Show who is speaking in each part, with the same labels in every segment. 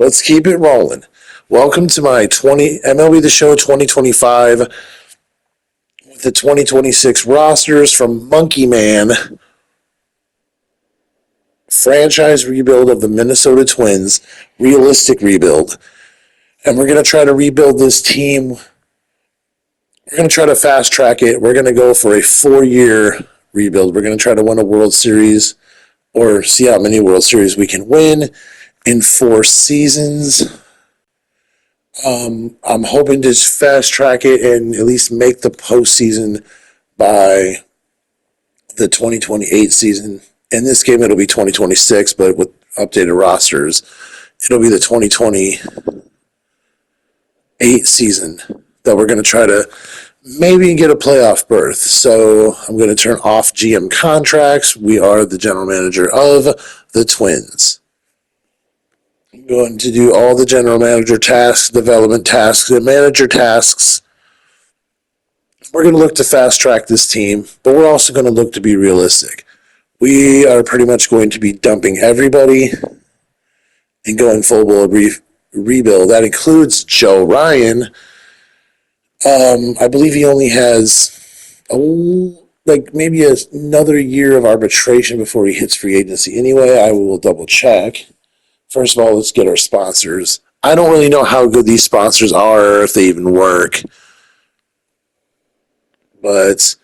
Speaker 1: Let's keep it rolling. Welcome to my MLB The Show 2025 with the 2026 rosters from Monkey Man, franchise rebuild of the Minnesota Twins, realistic rebuild. And we're going to try to rebuild this team. We're going to try to fast track it. We're going to go for a 4-year rebuild. We're going to try to win a World Series or see how many World Series we can win in 4 seasons. I'm hoping to fast track it and at least make the postseason by the 2028 season. In this game, it'll be 2026, but with updated rosters, it'll be the 2028 season that we're going to try to maybe get a playoff berth. So I'm going to turn off GM contracts. We are the general manager of the Twins. I'm going to do all the general manager tasks, development tasks, and manager tasks. We're going to look to fast track this team, but we're also going to look to be realistic. We are pretty much going to be dumping everybody and going full blown rebuild. That includes Joe Ryan. I believe he only has maybe another year of arbitration before he hits free agency. Anyway, I will double check. First of all, let's get our sponsors. I don't really know how good these sponsors are or if they even work. But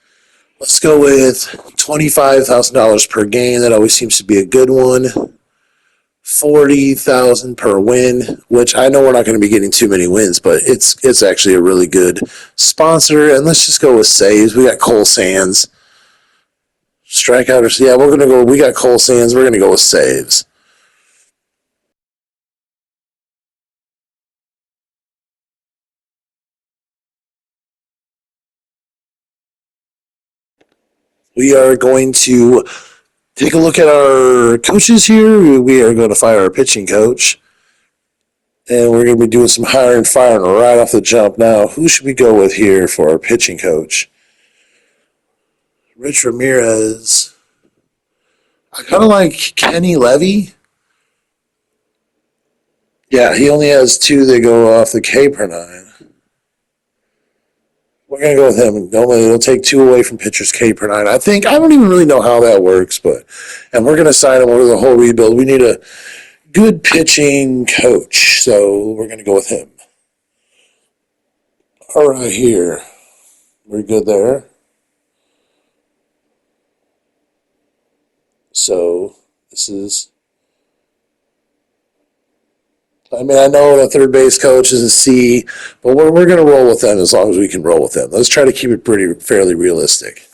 Speaker 1: let's go with $25,000 per game. That always seems to be a good one. $40,000 per win, which I know we're not going to be getting too many wins, but it's actually a really good sponsor. And let's just go with saves. We got Cole Sands. Strikeouters. Yeah, we got Cole Sands. We're going to go with saves. We are going to take a look at our coaches here. We are going to fire our pitching coach. And we're going to be doing some hiring and firing right off the jump. Now, who should we go with here for our pitching coach? Rich Ramirez. I kind of like Kenny Levy. Yeah, he only has 2 that go off the K per 9. We're going to go with him. It'll take 2 away from pitchers K per 9. I don't even really know how that works, and we're going to sign him over the whole rebuild. We need a good pitching coach, so we're going to go with him. All right, here. We're good there. So this is... I know the third base coach is a C, but we're going to roll with them as long as we can roll with them. Let's try to keep it fairly realistic.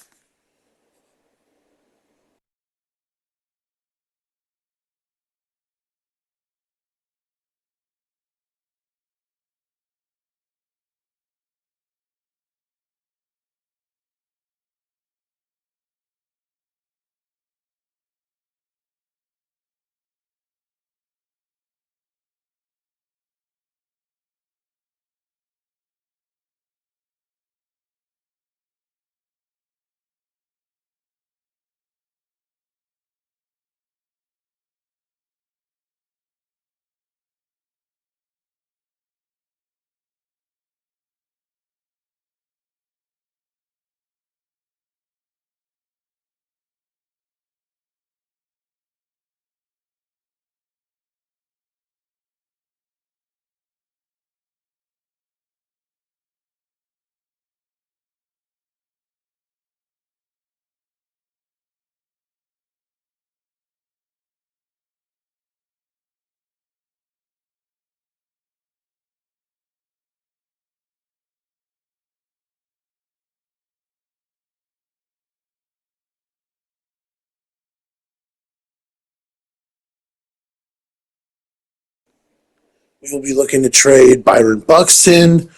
Speaker 1: We'll be looking to trade Byron Buxton.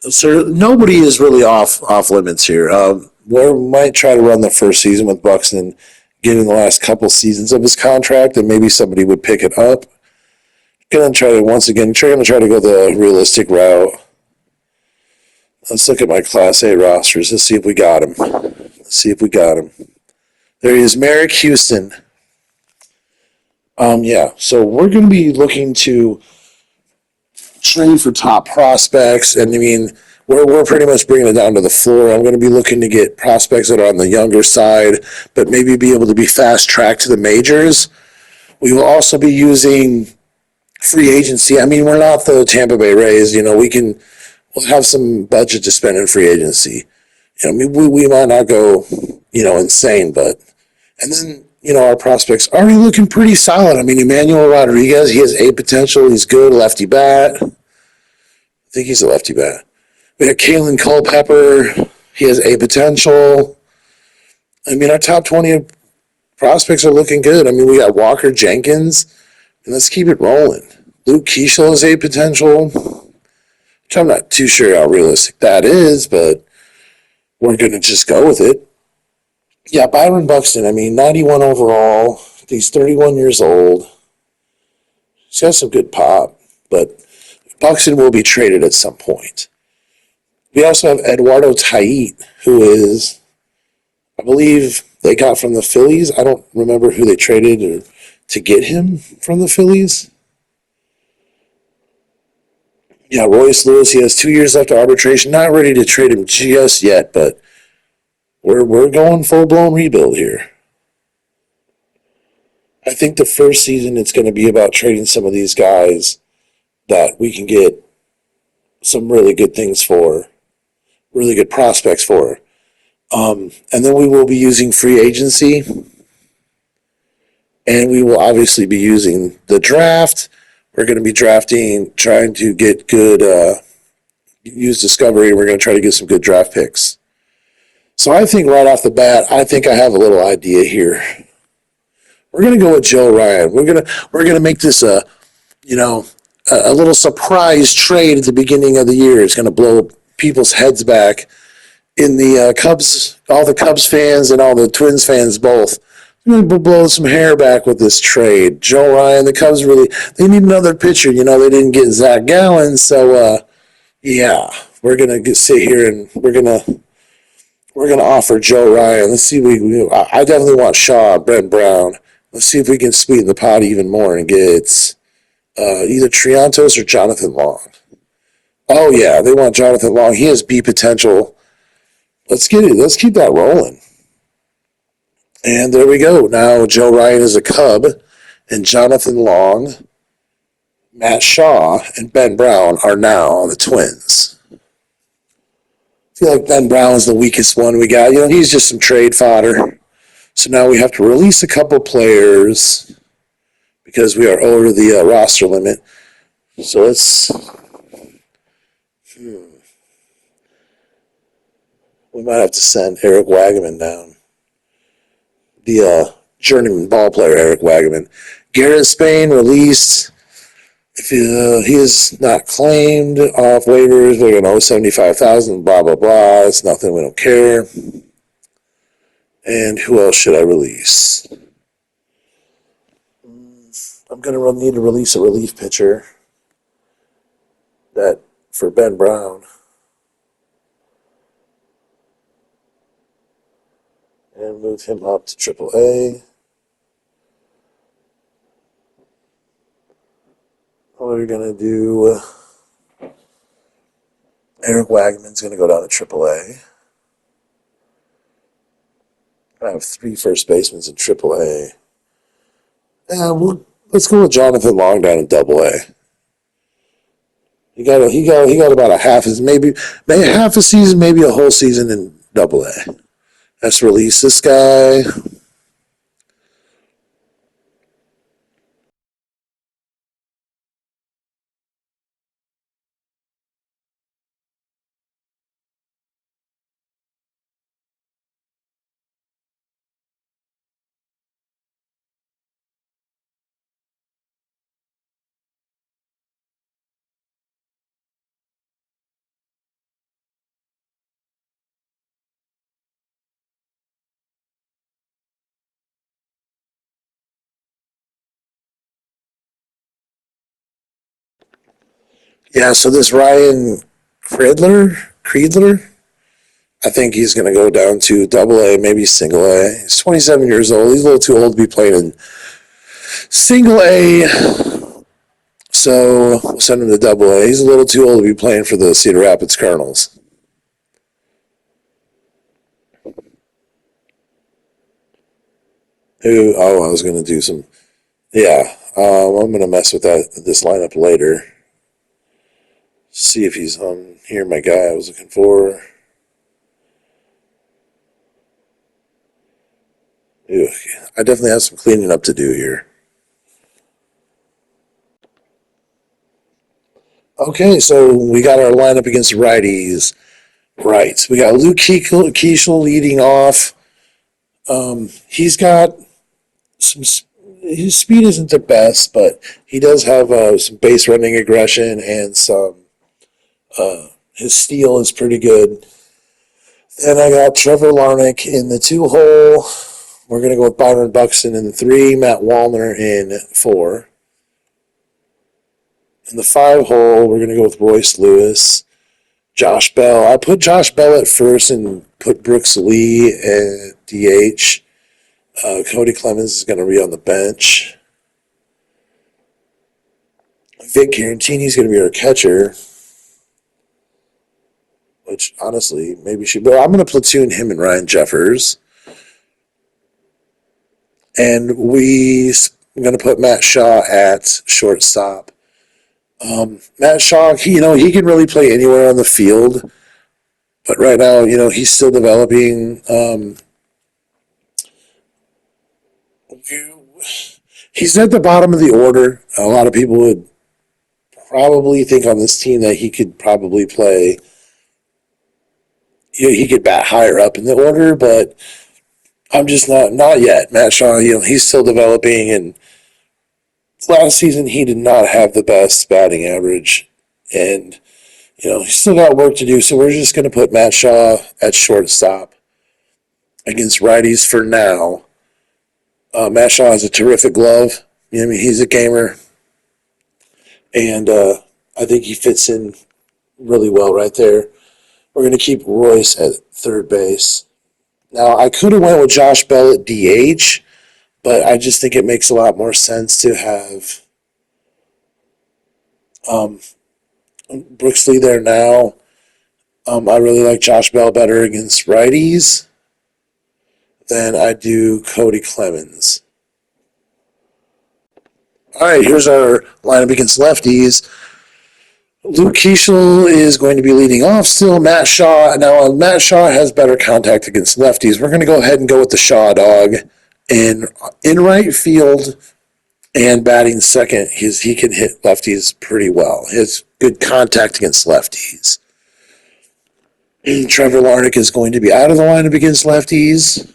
Speaker 1: So nobody is really off limits here. We might try to run the first season with Buxton, getting the last couple seasons of his contract, and maybe somebody would pick it up. Going to try to go the realistic route. Let's look at my Class A rosters. Let's see if we got him. There he is, Merrick Houston. Yeah, so we're going to be looking to trade for top prospects, and I mean, we're pretty much bringing it down to the floor. I'm going to be looking to get prospects that are on the younger side, but maybe be able to be fast tracked to the majors. We will also be using free agency. I mean, we're not the Tampa Bay Rays. We'll have some budget to spend in free agency. I mean, we might not go, insane, but and then our prospects are already looking pretty solid. I mean, Emmanuel Rodriguez, he has a potential. He's good, lefty bat. I think he's a lefty bat. We got Kalen Culpepper. He has a potential. I mean, our top 20 prospects are looking good. I mean, we got Walker Jenkins, and let's keep it rolling. Luke Keeschel has a potential, which I'm not too sure how realistic that is, but we're going to just go with it. Yeah, Byron Buxton, I mean, 91 overall. He's 31 years old. He's got some good pop, but Buxton will be traded at some point. We also have Eduardo Tait, who is, I believe, they got from the Phillies. I don't remember who they traded to get him from the Phillies. Yeah, Royce Lewis, he has 2 years left of arbitration. Not ready to trade him just yet, but we're going full-blown rebuild here. I think the first season it's going to be about trading some of these guys that we can get some really good things for, really good prospects for. And then we will be using free agency, and we will obviously be using the draft. We're going to be trying to get good, use discovery. We're going to try to get some good draft picks. So I think right off the bat, I think I have a little idea here. We're going to go with Joe Ryan. We're gonna make this a little surprise trade at the beginning of the year. It's going to blow people's heads back in the Cubs, all the Cubs fans and all the Twins fans both. We're going to blow some hair back with this trade. Joe Ryan, the Cubs they need another pitcher. They didn't get Zach Gallen, so yeah, we're going to sit here and we're going to offer Joe Ryan. Let's see. I definitely want Shaw, Brent Brown. Let's see if we can sweeten the pot even more and get either Triantos or Jonathan Long. Oh yeah, they want Jonathan Long. He has B potential. Let's get it. Let's keep that rolling. And there we go. Now Joe Ryan is a Cub, and Jonathan Long, Matt Shaw, and Ben Brown are now on the Twins. I feel like Ben Brown is the weakest one we got. He's just some trade fodder. So now we have to release a couple players because we are over the roster limit. So let's. We might have to send Eric Wagaman down. The journeyman ball player, Eric Wagaman. Garrett Spain released. If he is not claimed off waivers, we're going to owe $75,000. Blah blah blah. It's nothing. We don't care. And who else should I release? I'm going to need to release a relief pitcher. That for Ben Brown. And move him up to AAA. What are we going to do? Eric Wagman's going to go down to AAA. I have 3 first basemen in AAA. Let's go with Jonathan Long down in AA. He got about a half a season, maybe a whole season in AA. Let's release this guy. Yeah, so this Ryan Creedler, I think he's going to go down to AA, maybe single A. He's 27 years old. He's a little too old to be playing in Single A, so we'll send him to double A. He's a little too old to be playing for the Cedar Rapids Colonels. I was going to do some. Yeah, I'm going to mess with this lineup later. See if he's on here. My guy I was looking for. Ew, I definitely have some cleaning up to do here. Okay, so we got our lineup against righties. Right, we got Luke Keishel leading off. He's got some. His speed isn't the best, but he does have some base running aggression and some. His steal is pretty good. Then I got Trevor Larnach in the 2 hole. We're going to go with Byron Buxton in the 3, Matt Wallner in 4. In the 5 hole, we're going to go with Royce Lewis, Josh Bell. I put Josh Bell at first and put Brooks Lee at DH. Cody Clemens is going to be on the bench. Vic Garantini is going to be our catcher, which honestly maybe should. But I'm going to platoon him and Ryan Jeffers. And I'm going to put Matt Shaw at shortstop. Matt Shaw, he can really play anywhere on the field, but right now, he's still developing. He's at the bottom of the order. A lot of people would probably think on this team that he could probably play. He could bat higher up in the order, but I'm just not yet. Matt Shaw, he's still developing, and last season he did not have the best batting average, and he's still got work to do. So we're just going to put Matt Shaw at shortstop against righties for now. Matt Shaw has a terrific glove. He's a gamer, and I think he fits in really well right there. We're going to keep Royce at third base. Now, I could have went with Josh Bell at DH, but I just think it makes a lot more sense to have um, Brooks Lee there now. I really like Josh Bell better against righties than I do Cody Clemens. All right, here's our lineup against lefties. Luke Keishel is going to be leading off still. Matt Shaw. Now, Matt Shaw has better contact against lefties. We're going to go ahead and go with the Shaw dog. In right field and batting second, he can hit lefties pretty well. He has good contact against lefties. Trevor Larnach is going to be out of the lineup against lefties.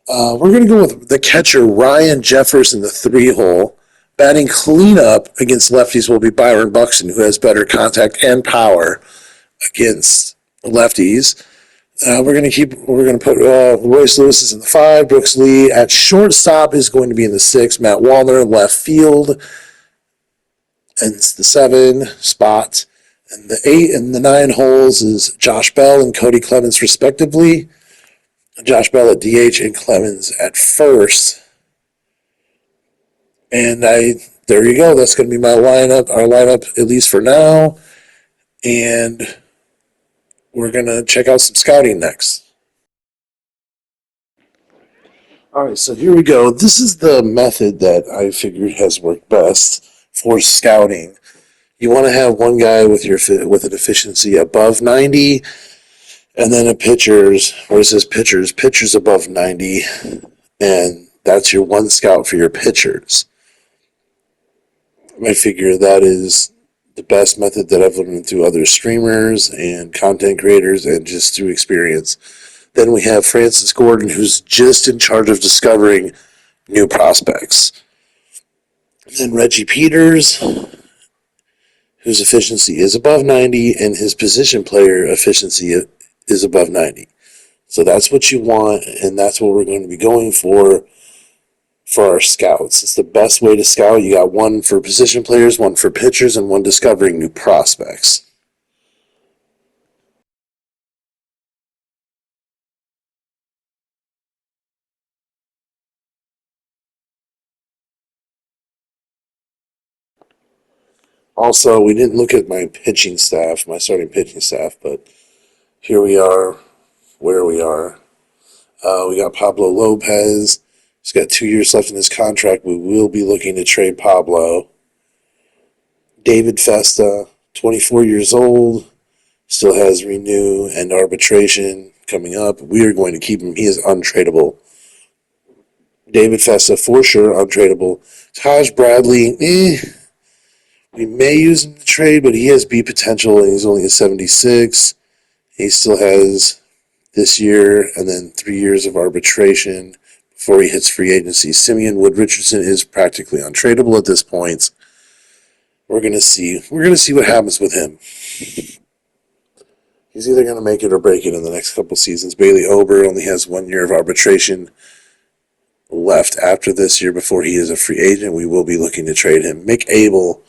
Speaker 1: We're going to go with the catcher, Ryan Jeffers, in the 3 hole. Batting cleanup against lefties will be Byron Buxton, who has better contact and power against lefties. We're going to put Royce Lewis is in the 5. Brooks Lee at shortstop is going to be in the 6. Matt Wallner in left field, and it's the 7 spot. And the 8 and the 9 holes is Josh Bell and Cody Clemens, respectively. Josh Bell at DH and Clemens at first. And there you go. That's going to be our lineup, at least for now. And we're going to check out some scouting next. All right, so here we go. This is the method that I figured has worked best for scouting. You want to have one guy with an efficiency above 90, and then where it says pitchers above 90, and that's your one scout for your pitchers. I figure that is the best method that I've learned through other streamers and content creators and just through experience. Then we have Francis Gordon, who's just in charge of discovering new prospects. And then Reggie Peters, whose efficiency is above 90, and his position player efficiency is above 90. So that's what you want, and that's what we're going to be going for our scouts. It's the best way to scout. You got one for position players, one for pitchers, and one discovering new prospects. Also, we didn't look at my pitching staff, my starting pitching staff, but here we are, where we are. We got Pablo Lopez. He's got 2 years left in his contract. We will be looking to trade Pablo. David Festa, 24 years old, still has renew and arbitration coming up. We are going to keep him. He is untradeable. David Festa, for sure, untradeable. Taj Bradley, we may use him to trade, but he has B potential, and he's only a 76. He still has this year and then 3 years of arbitration before he hits free agency. Simeon Wood Richardson is practically untradeable at this point. We're gonna see. We're gonna see what happens with him. He's either gonna make it or break it in the next couple seasons. Bailey Ober only has 1 year of arbitration left after this year before he is a free agent. We will be looking to trade him. Mick Abel,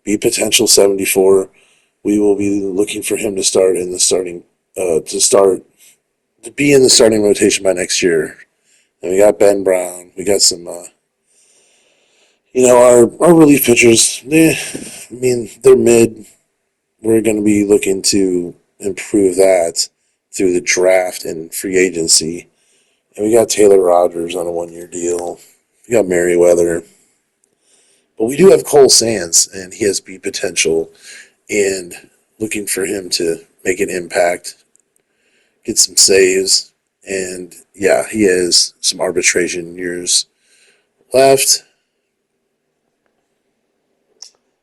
Speaker 1: B potential 74. We will be looking for him to start in the starting to be in the starting rotation by next year. And we got Ben Brown. We got some our relief pitchers, they're mid. We're going to be looking to improve that through the draft and free agency. And we got Taylor Rogers on a 1 year deal. We got Merriweather. But we do have Cole Sands, and he has B potential. And looking for him to make an impact, get some saves. And, yeah, he has some arbitration years left.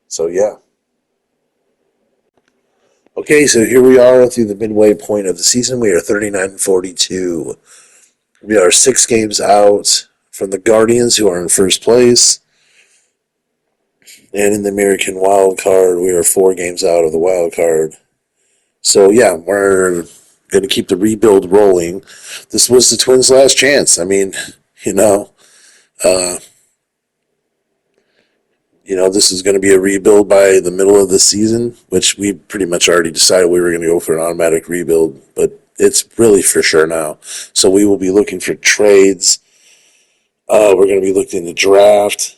Speaker 1: So, yeah. Okay, so here we are through the midway point of the season. We are 39-42. We are 6 games out from the Guardians, who are in first place. And in the American wild card, we are 4 games out of the wild card. So, yeah, we're going to keep the rebuild rolling. This was the Twins' last chance. This is going to be a rebuild by the middle of the season, which we pretty much already decided we were going to go for an automatic rebuild, but it's really for sure now. So we will be looking for trades. We're going to be looking to draft.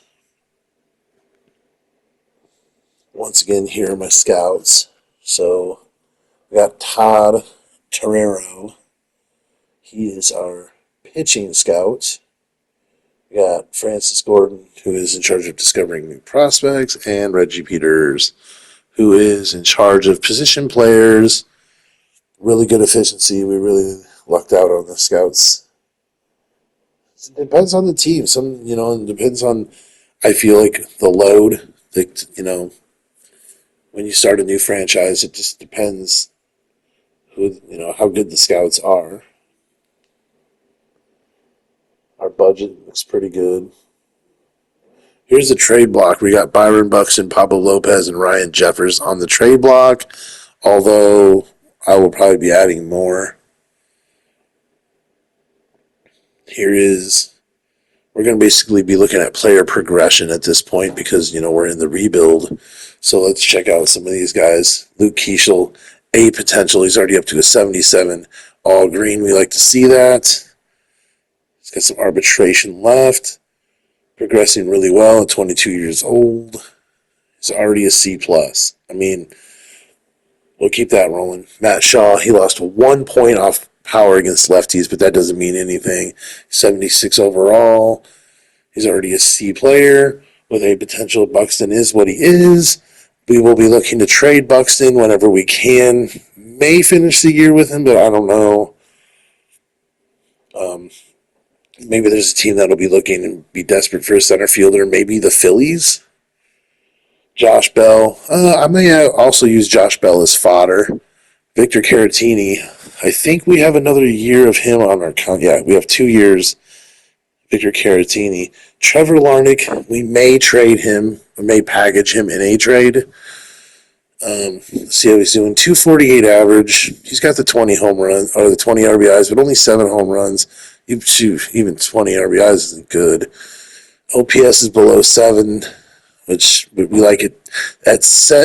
Speaker 1: Once again, here are my scouts. So we got Todd Torero. He is our pitching scout. We got Francis Gordon, who is in charge of discovering new prospects, and Reggie Peters, who is in charge of position players. Really good efficiency. We really lucked out on the scouts. It depends on the team. It depends on, I feel like, the load. When you start a new franchise, it just depends how good the scouts are. Our budget looks pretty good. Here's the trade block. We got Byron Buxton, Pablo Lopez, and Ryan Jeffers on the trade block, although I will probably be adding more. We're going to basically be looking at player progression at this point because, we're in the rebuild. So let's check out some of these guys. Luke Keeschel, A potential. He's already up to a 77. All green. We like to see that. He's got some arbitration left. Progressing really well at 22 years old. He's already a C+. We'll keep that rolling. Matt Shaw, he lost 1 point off power against lefties, but that doesn't mean anything. 76 overall. He's already a C player with a potential. Buxton is what he is. We will be looking to trade Buxton whenever we can. May finish the year with him, but I don't know. Maybe there's a team that'll be looking and be desperate for a center fielder. Maybe the Phillies. Josh Bell. I may also use Josh Bell as fodder. Victor Caratini. I think we have another year of him on our account. Yeah, we have 2 years. Victor Caratini. Trevor Larnach. We may trade him. We may package him in a trade. Let's see how he's doing. 248 average. He's got the 20 home runs, or the 20 RBIs, but only 7 home runs. Even 20 RBIs isn't good. OPS is below 7, which we like it at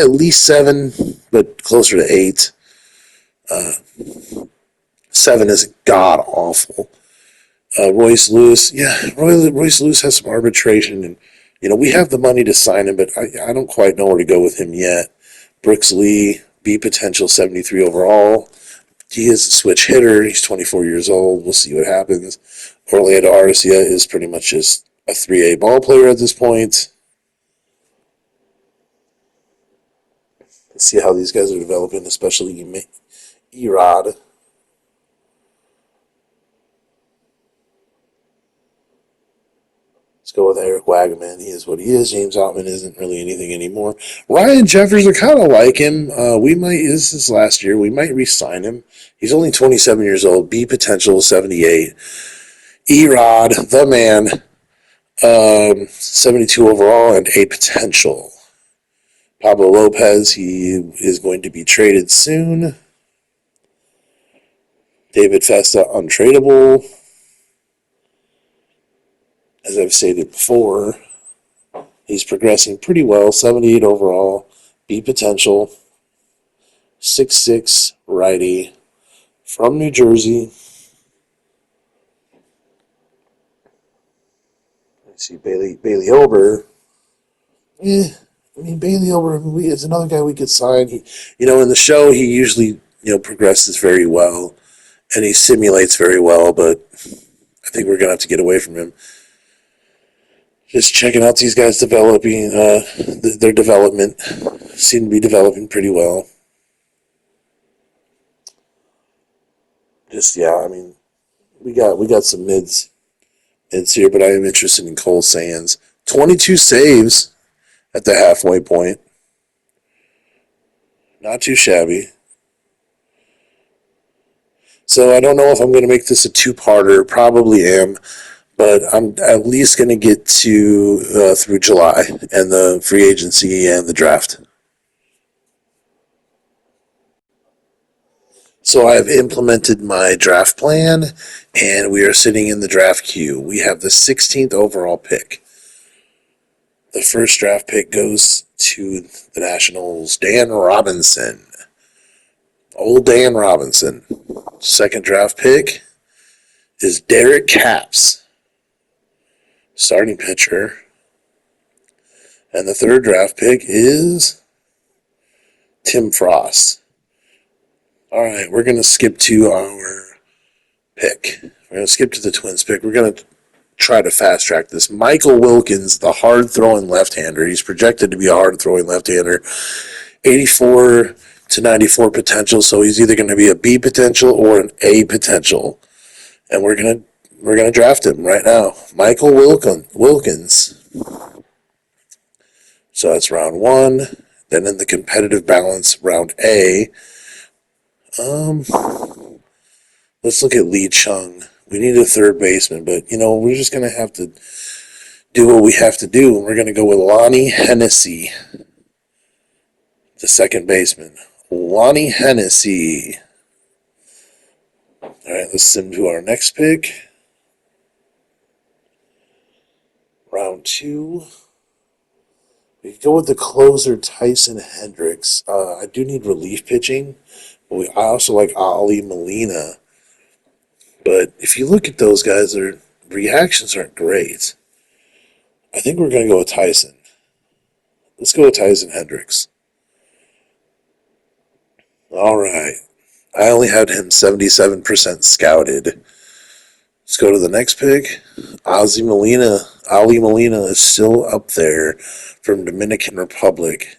Speaker 1: least 7, but closer to 8. 7 is god awful. Royce Lewis, Royce Lewis has some arbitration, and We have the money to sign him, but I don't quite know where to go with him yet. Brooks Lee, B potential, 73 overall. He is a switch hitter. He's 24 years old. We'll see what happens. Orlando Arcia is pretty much just a 3A ball player at this point. Let's see how these guys are developing, especially Erod. Let's go with Eric Wagaman. He is what he is. James Outman isn't really anything anymore. Ryan Jeffers, I kind of like him. This is last year. We might re-sign him. He's only 27 years old. B potential, 78. Erod, the man, 72 overall and A potential. Pablo Lopez, he is going to be traded soon. David Festa, untradeable. As I've stated before, he's progressing pretty well. 78 overall, B potential, 6'6", righty, from New Jersey. Let's see, Bailey Ober. Bailey Ober is another guy we could sign. In the show, he usually, progresses very well, and he simulates very well, but I think we're going to have to get away from him. Just checking out these guys developing, their development. Seem to be developing pretty well. We got some mids here, but I am interested in Cole Sands. 22 saves at the halfway point. Not too shabby. So I don't know if I'm going to make this a two-parter. Probably am. But I'm at least going to get to through July and the free agency and the draft. So I have implemented my draft plan, and we are sitting in the draft queue. We have the 16th overall pick. The first draft pick goes to the Nationals, Dan Robinson. Old Dan Robinson. Second draft pick is Derek Capps, starting pitcher. And the third draft pick is Tim Frost. All right, we're going to skip to our pick. We're going to skip to the Twins pick. We're going to try to fast track this. Michael Wilkins, the hard-throwing left-hander. He's projected to be a hard-throwing left-hander. 84 to 94 potential, so he's either going to be a B potential or an A potential. And we're gonna draft him right now. Michael Wilkins. So that's round 1. Then in the competitive balance, round A. Let's look at Lee Chung. We need a third baseman, but we're just gonna have to do what we have to do, and we're gonna go with Lonnie Hennessy, the second baseman. Lonnie Hennessy. All right, let's send to our next pick. Round 2. We go with the closer, Tyson Hendricks. I do need relief pitching, but I also like Ali Molina. But if you look at those guys, their reactions aren't great. I think we're going to go with Tyson. Let's go with Tyson Hendricks. All right. I only had him 77% scouted. Let's go to the next pick. Ali Molina is still up there from Dominican Republic.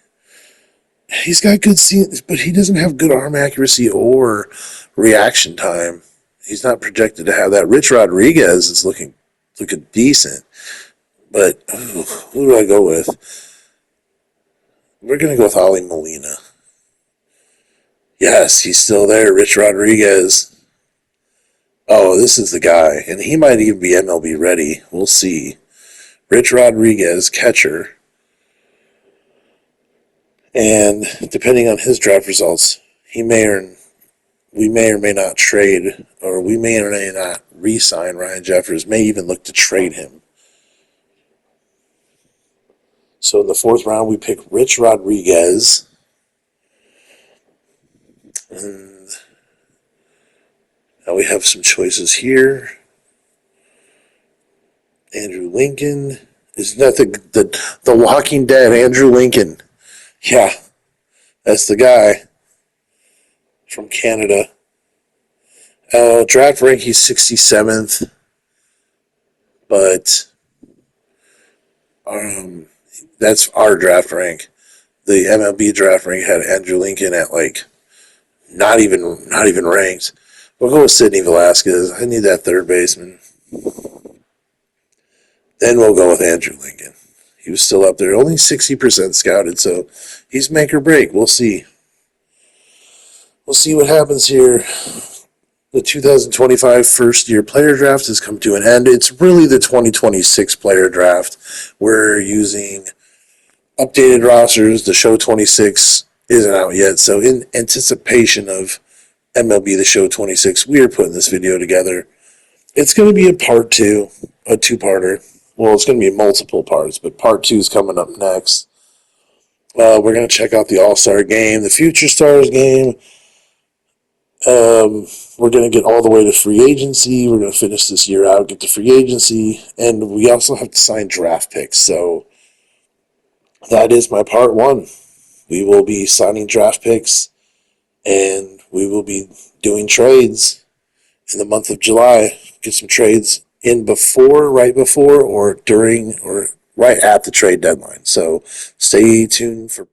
Speaker 1: He's got good scenes, but he doesn't have good arm accuracy or reaction time. He's not projected to have that. Rich Rodriguez is looking decent. But who do I go with? We're going to go with Ali Molina. Yes, he's still there. Rich Rodriguez. Oh, this is the guy. And he might even be MLB ready. We'll see. Rich Rodriguez, catcher. And depending on his draft results, we may or may not trade, or we may or may not re-sign Ryan Jeffers, may even look to trade him. So in the 4th round, we pick Rich Rodriguez. And now we have some choices here. Andrew Lincoln Isn't that the Walking Dead, Andrew Lincoln? Yeah, that's the guy from Canada. Draft rank, he's 67th, but um, that's our draft rank. The MLB draft rank had Andrew Lincoln at like not even ranked. We'll go with Sidney Velasquez. I need that third baseman. Then we'll go with Andrew Lincoln. He was still up there, only 60% scouted, so he's make or break. We'll see. We'll see what happens here. The 2025 first year player draft has come to an end. It's really the 2026 player draft. We're using updated rosters. The show 26 isn't out yet, so in anticipation of MLB The Show 26, we are putting this video together. It's going to be a part two, a two-parter. Well, it's going to be multiple parts, but part two is coming up next. We're going to check out the All-Star game, the Future Stars game. We're going to get all the way to free agency. We're going to finish this year out, get to free agency, and we also have to sign draft picks. So that is my part one. We will be signing draft picks, and we will be doing trades in the month of July. Get some trades in before, right before, or during, or right at the trade deadline. So stay tuned for